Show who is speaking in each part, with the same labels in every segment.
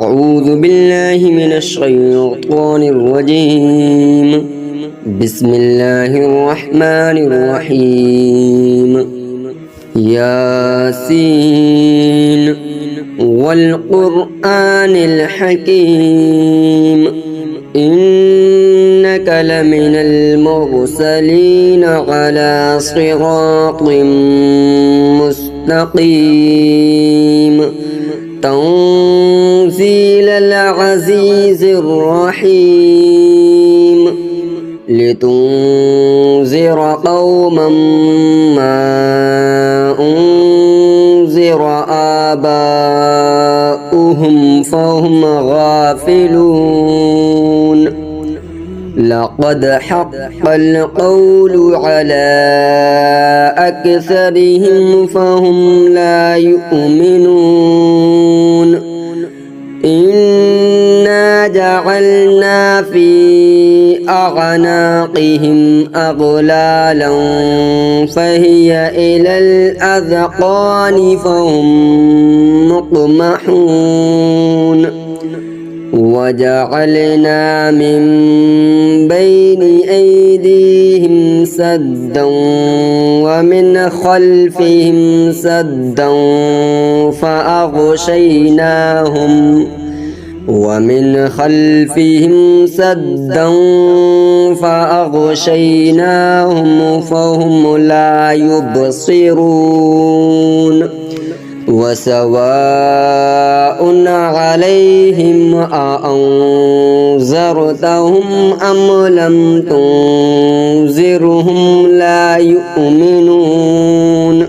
Speaker 1: أعوذ بالله من الشيطان الرجيم. بسم الله الرحمن الرحيم. ياسين والقرآن الحكيم إنك لمن المرسلين على صراط مستقيم تنزيل العزيز الرحيم لتنذر قوما ما أنذر آباؤهم فهم غافلون. لقد حق القول على أكثرهم فهم لا يؤمنون. إنا جعلنا في أعناقهم أغلالا فهي إلى الأذقان فهم مقمحون. وجعلنا من بين أيديهم سدا ومن خلفهم سدا فأغشيناهم فهم لا يبصرون. وسواء عليهم أأنذرتهم أم لم تنذرهم لا يؤمنون.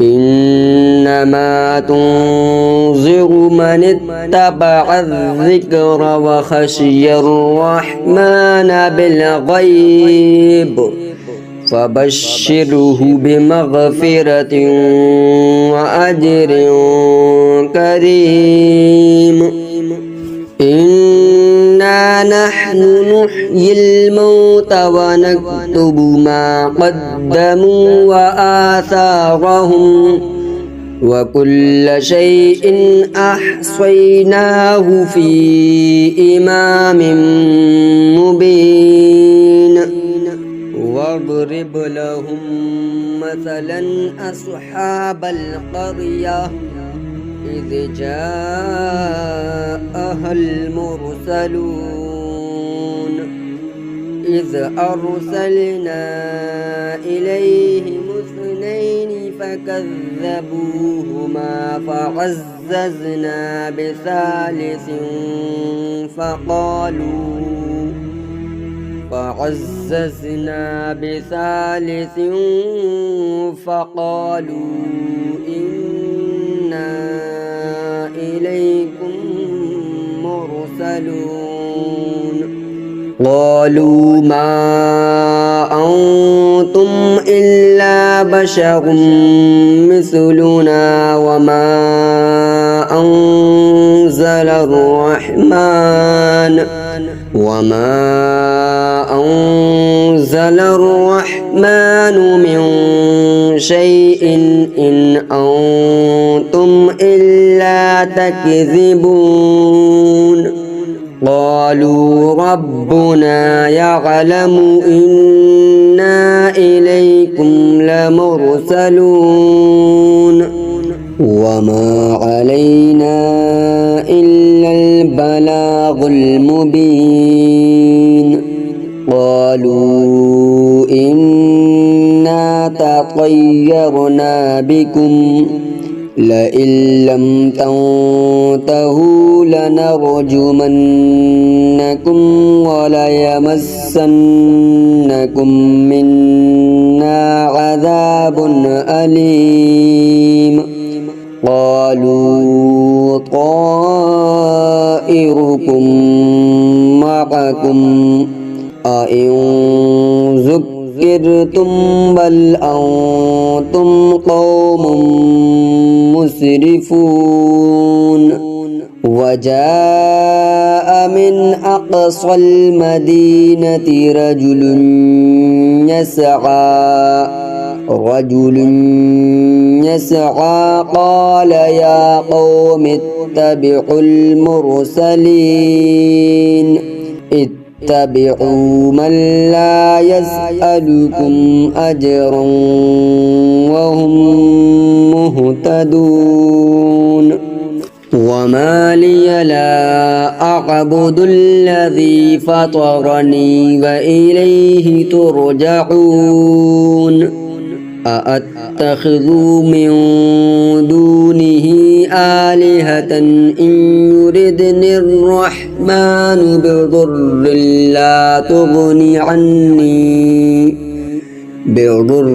Speaker 1: إنما تنذر من اتبع الذكر وخشي الرحمن بالغيب فبشره بمغفرة وأجر كريم. إنا نحن نحيي الموتى ونكتب ما قدموا وآثارهم وكل شيء أحصيناه في إمام مبين. واضرب لهم مثلا أصحاب القرية إذ جاءها المرسلون إذ أرسلنا إليهم اثنين فكذبوهما فعززنا بثالث فقالوا إنا إليكم مرسلون. قالوا ما أنتم إلا بشر مثلنا وما أنزل الرحمن من شيء إن أنتم إلا تكذبون. قالوا ربنا يعلم إنا إليكم لمرسلون وما علينا إلا البلاغ المبين. قالوا إنا تطيرنا بكم لئن لم تنتهوا لنرجمنكم وليمسنكم منا عذاب أليم. قالوا طائركم معكم أئن ذكرتم بل أنتم قوم مسرفون. وجاء من أقصى المدينة رجل يسعى رجل يسعى قال يا قوم اتبعوا المرسلين اتبعوا من لا يسألكم أجرا وهم مهتدون وما لي لا أعبد الذي فطرني وإليه ترجعون أأتخذ من دونه آلهة إن يردني الرحمن بضر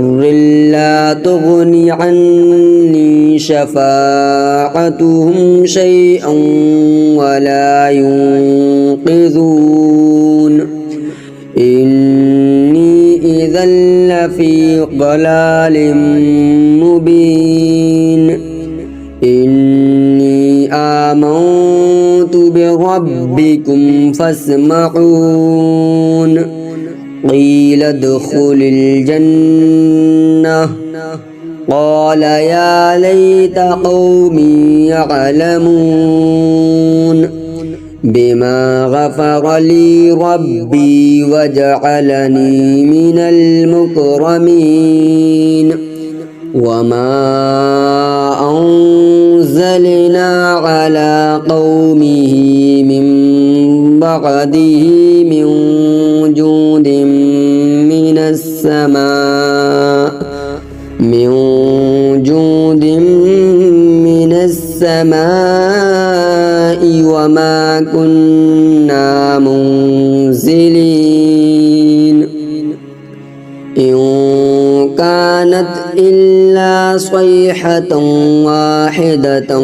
Speaker 1: لا تغني عني شفاعتهم شيئا ولا ينقذون إني إذا لفي ضلال مبين إني آمنت بربكم فاسمعون قيل ادخل الجنة قال يا ليت قومي يعلمون بما غفر لي ربي وجعلني من المكرمين وما أنزلنا على قومه من بعده من جود من السماء وما كنا منزلين إن كانت إلا صيحة واحدة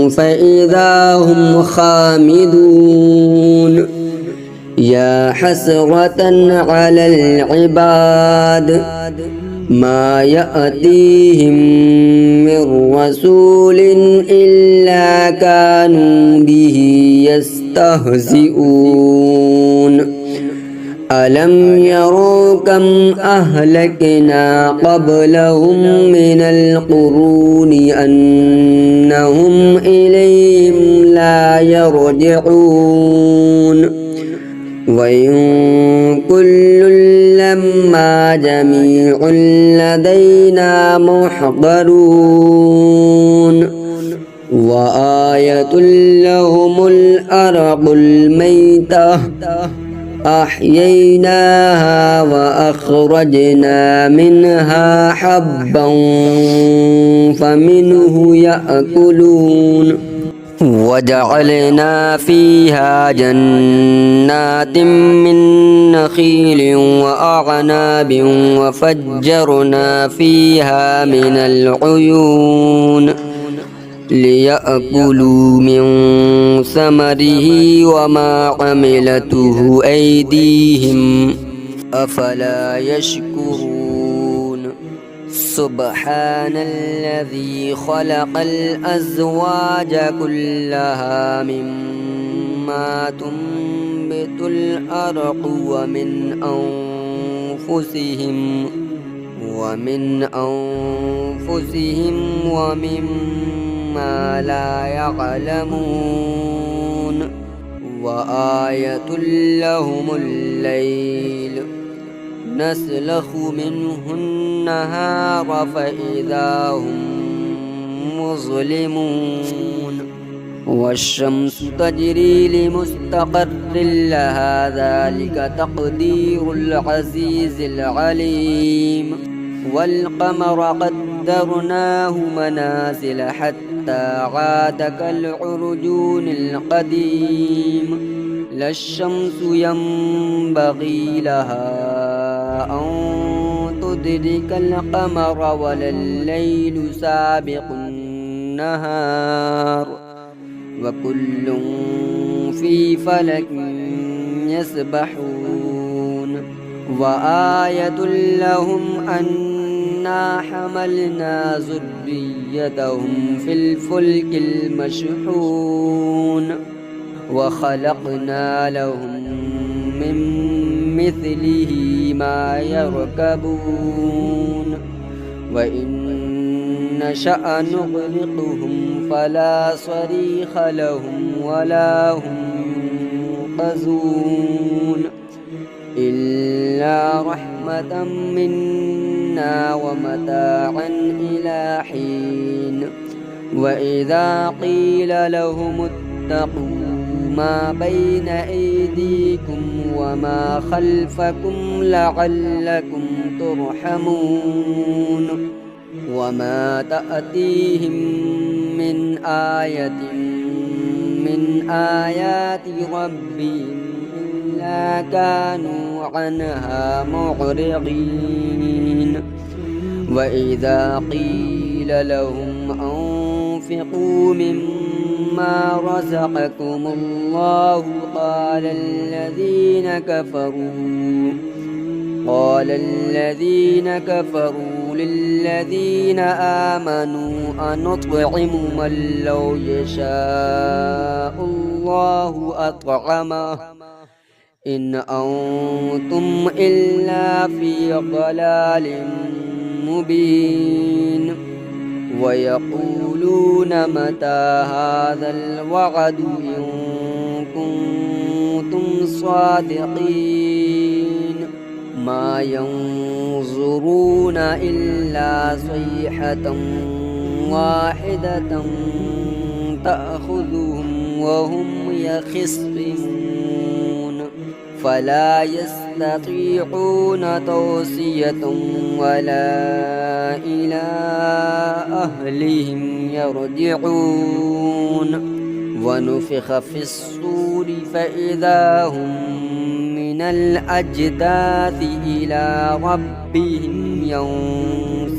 Speaker 1: فإذا هم خامدون يا حسرة على العباد ما يأتيهم من رسول إلا كانوا به يستهزئون ألم يروا كم أهلكنا قبلهم من القرون أنهم إليهم لا يرجعون وإن كل لما جميع لدينا محضرون وآية لهم الأرض الميتة أحييناها وأخرجنا منها حبا فمنه يأكلون وجعلنا فيها جنات من نخيل وأعناب وفجرنا فيها من العيون ليأكلوا من ثمره وما عملته أيديهم أفلا يشكرون سبحان الذي خلق الأزواج كلها مما تنبت الأرض ومن أنفسهم ومما لا يعلمون وآية لهم الليل نسلخ منه النهار فإذا هم مظلمون والشمس تجري لمستقر لها ذلك تقدير العزيز العليم والقمر قدرناه منازل حتى عاد كالعرجون القديم لا الشمس ينبغي لها أن تدرك القمر ولا الليل سابق النهار وكل في فلك يسبحون وآية لهم أنا حملنا ذريتهم في الفلك المشحون وخلقنا لهم من مثله ما يركبون وإن نشأ نغرقهم فلا صريخ لهم ولا هم ينقذون إلا رحمة منا ومتاعا إلى حين وإذا قيل لهم اتقوا ما بين أيديكم وما خلفكم لعلكم ترحمون وما تأتيهم من آية من آيات ربهم إلا كانوا عنها معرضين وإذا قيل لهم أنفقوا مما رزقكم الله قال الذين كفروا للذين آمنوا أنطعم من لو يشاء الله أطعمه إن أنتم إلا في ضلال مبين ويقولون متى هذا الوعد إن كنتم صادقين ما ينظرون إلا صيحة واحدة تأخذهم وهم يخصمون فلا يستطيعون توصية ولا إلى أهلهم يرجعون ونفخ في الصور فإذا هم من الأجداث إلى ربهم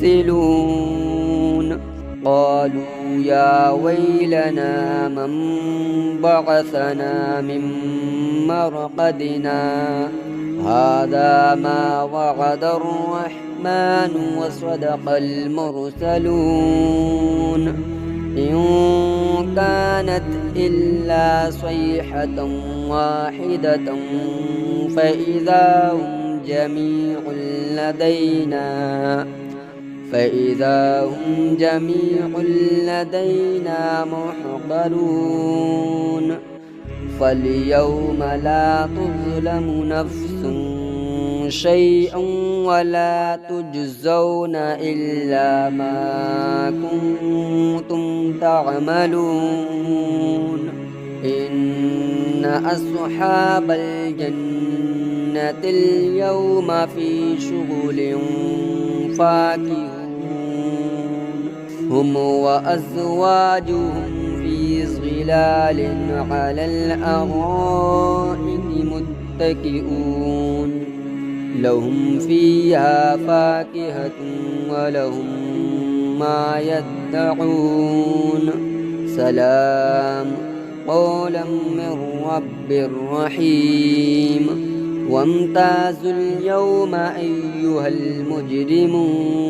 Speaker 1: ينسلون قالوا يا ويلنا من بعثنا من مرقدنا هذا ما وعد الرحمن وصدق المرسلون إن كانت إلا صيحة واحدة فإذا هم جميع لدينا محضرون فاليوم لا تظلم نفس شيئا ولا تجزون إلا ما كنتم تعملون إن أصحاب الجنة اليوم في شغل فاكهون هم وأزواجهم في ظلال على الأرائك متكئون لهم فيها فاكهة ولهم ما يدعون سلام قولا من رب رحيم وامتازوا اليوم أيها المجرمون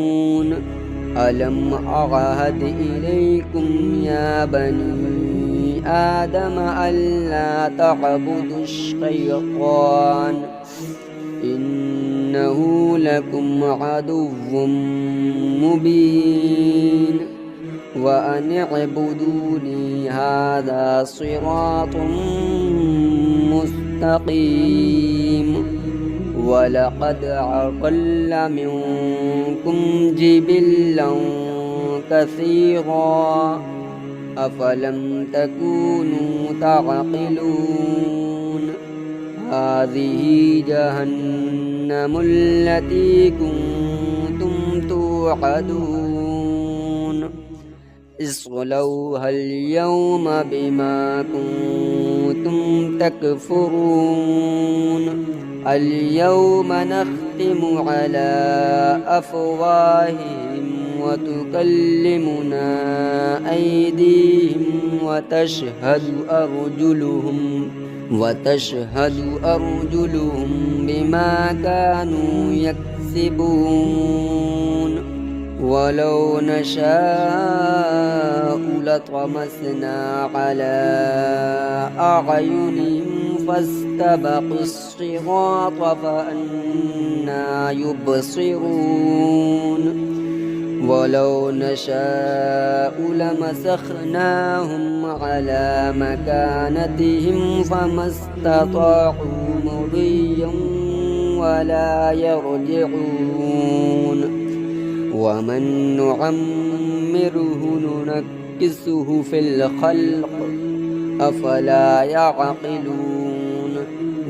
Speaker 1: ألم أعهد إليكم يا بني آدم ألا تعبدوا الشيطان إنه لكم عدو مبين وأن اعبدوني هذا صراط مستقيم ولقد أضل منكم جبلا كثيرا أفلم تكونوا تعقلون هذه جهنم التي كنتم توعدون اصلوها اليوم بما كنتم تكفرون اليوم نختم على أفواههم وتكلمنا أيديهم وتشهد أرجلهم بما كانوا يكسبون ولو نشاء لطمسنا على أعينهم فاستبقوا الصراط فأنى يبصرون ولو نشاء لمسخناهم على مكانتهم فما استطاعوا مضيا ولا يرجعون ومن نعمره ننكسه في الخلق أفلا يعقلون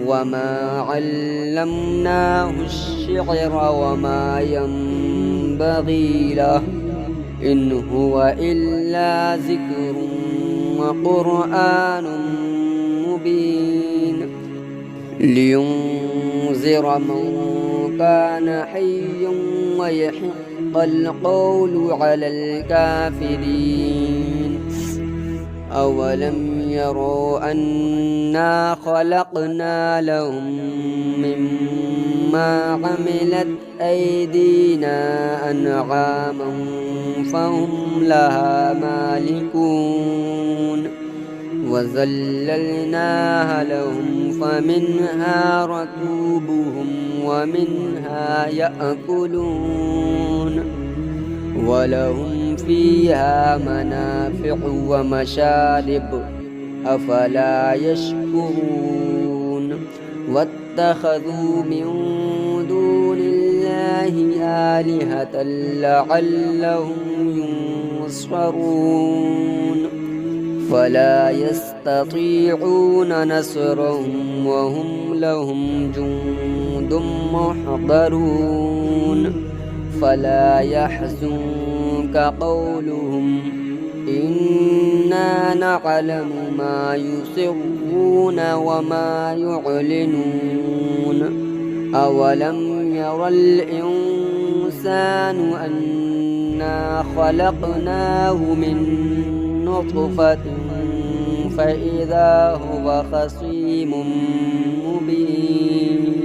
Speaker 1: وما علمناه الشعر وما ينبغي له إن هو إلا ذكر وقرآن مبين لينذر من كان حيا ويحق القول على الكافرين أولم يروا أنا خلقنا لهم مما عملت أيدينا أنعاما فهم لها مالكون وذللناها لهم فمنها ركوبهم ومنها يأكلون ولهم فيها منافع ومشارب أفلا يشكرون واتخذوا من دون الله آلهة لعلهم ينصرون فلا يستطيعون نصرهم وهم لهم جند محضرون فلا يحزنك قولهم إنا نعلم ما يسرون وما يعلنون أولم ير الإنسان أنا خلقناه من نطفة فإذا هو خصيم مبين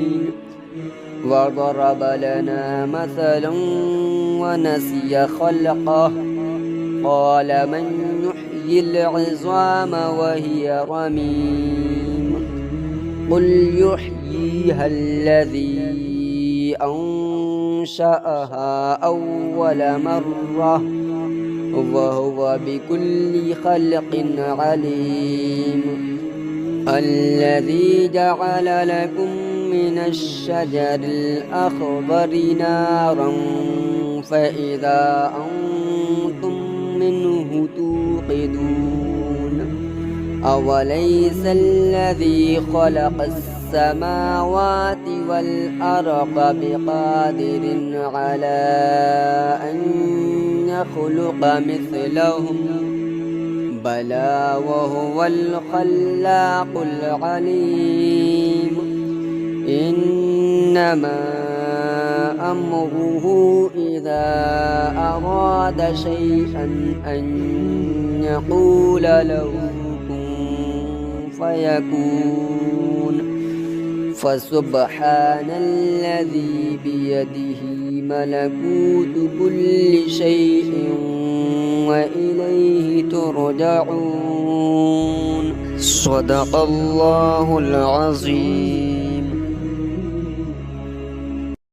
Speaker 1: وضرب لنا مثلا ونسي خلقه قال من يحيي العظام وهي رميم قل يحييها الذي أنشأها أول مرة وهو بكل خلق عليم الذي جعل لكم من الشجر الأخضر نارا فإذا أنتم منه توقدون أوليس الذي خلق السماوات والأرض بقادر على أن يخلق مثلهم بلى وهو الخلاق العليم إنما أمره إذا أراد شيئا أن يقول له كن فيكون فسبحان الذي بيده ملكوت كل شيء وإليه ترجعون صدق الله العظيم.